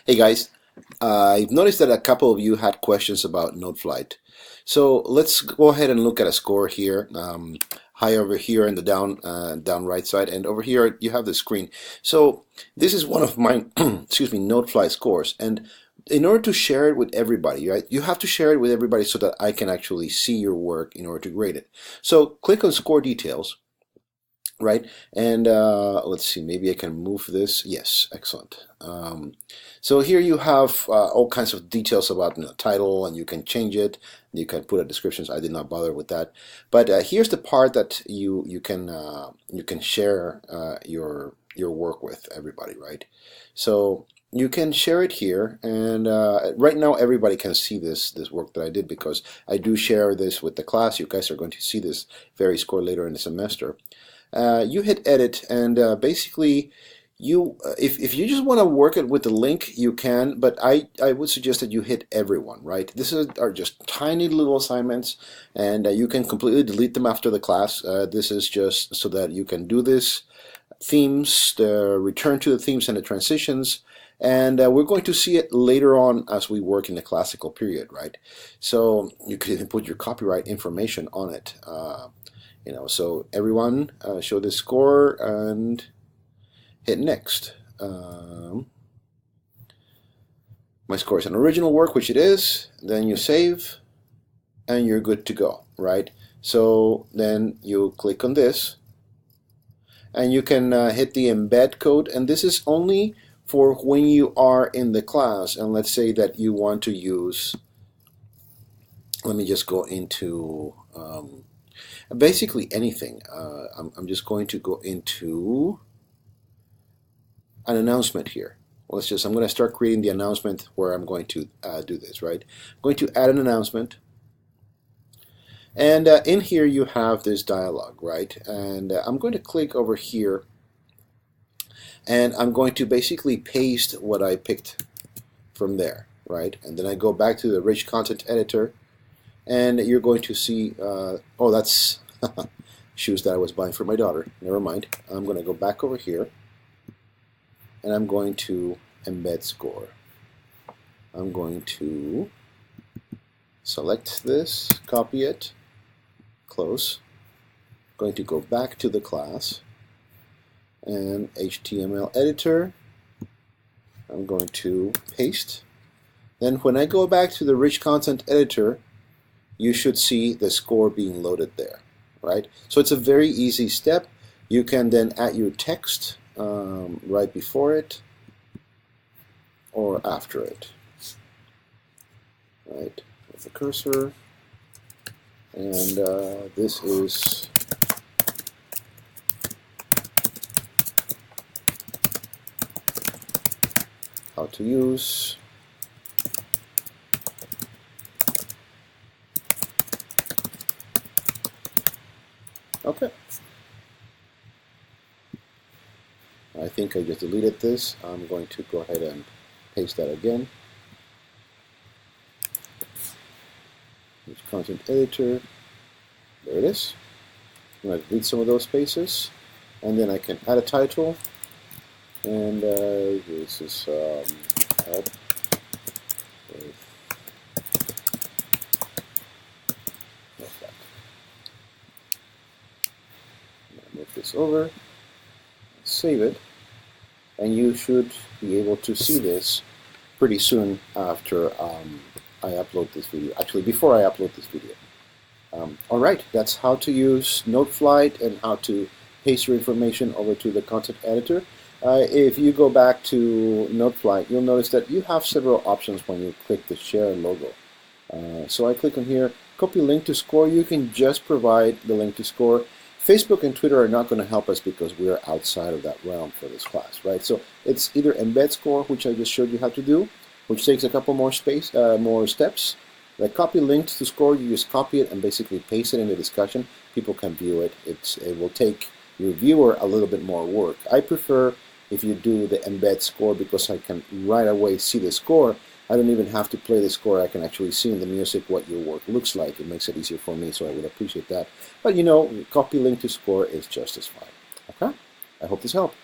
Hey guys, I've noticed that a couple of you had questions about Noteflight. So let's go ahead and look at a score here. High over here in the down right side, and over here you have the screen. So this is one of my excuse me, Noteflight scores, and in order to share it with everybody, right, you have to share it with everybody so that I can actually see your work in order to grade it. So click on Score Details. Right, and let's see, maybe I can move this. Yes, excellent. So here you have all kinds of details about title, and you can change it. You can put a description. I did not bother with that, but here's the part that you can share your work with everybody, right? So you can share it here, and right now everybody can see this work that I did because I do share this with the class. You guys are going to see this very score later in the semester. You hit edit, and basically if you just want to work it with the link, you can, but I would suggest that you hit everyone, right? Are just tiny little assignments, and you can completely delete them after the class. This is just so that you can do this themes, the return to the themes and the transitions, and we're going to see it later on as we work in the classical period, right? So you could even put your copyright information on it. So everyone show the score and hit next. My score is an original work, which it is. Then you save, and you're good to go, right? So then you click on this, and you can hit the embed code, and this is only for when you are in the class. And let's say that you want to use, let me just go into basically anything. I'm just going to go into an announcement here. I'm going to start creating the announcement where I'm going to do this, right? I'm going to add an announcement. And in here you have this dialog, right? And I'm going to click over here, and I'm going to basically paste what I picked from there, right? And then I go back to the rich content editor, and you're going to see, oh, that's shoes that I was buying for my daughter. Never mind. I'm going to go back over here, and I'm going to embed score. I'm going to select this, copy it, close. I'm going to go back to the class, and HTML editor. I'm going to paste. Then when I go back to the rich content editor, you should see the score being loaded there, right? So it's a very easy step. You can then add your text right before it or after it, right? With the cursor, and this is how to use okay. I think I just deleted this. I'm going to go ahead and paste that again. Use content editor. There it is. I'm going to delete some of those spaces, and then I can add a title. And this is help with move this over, save it, and you should be able to see this pretty soon after I upload this video. Actually, before I upload this video. Alright, that's how to use Noteflight and how to paste your information over to the content editor. If you go back to Noteflight, you'll notice that you have several options when you click the share logo. So I click on here, copy link to score. You can just provide the link to score. Facebook and Twitter are not going to help us because we are outside of that realm for this class, right? So it's either embed score, which I just showed you how to do, which takes a couple more steps. The copy link to score, you just copy it and basically paste it in the discussion. People can view it. It will take your viewer a little bit more work. I prefer if you do the embed score because I can right away see the score. I don't even have to play the score. I can actually see in the music what your work looks like. It makes it easier for me, so I would appreciate that. But copy link to score is just as fine. Okay? I hope this helped.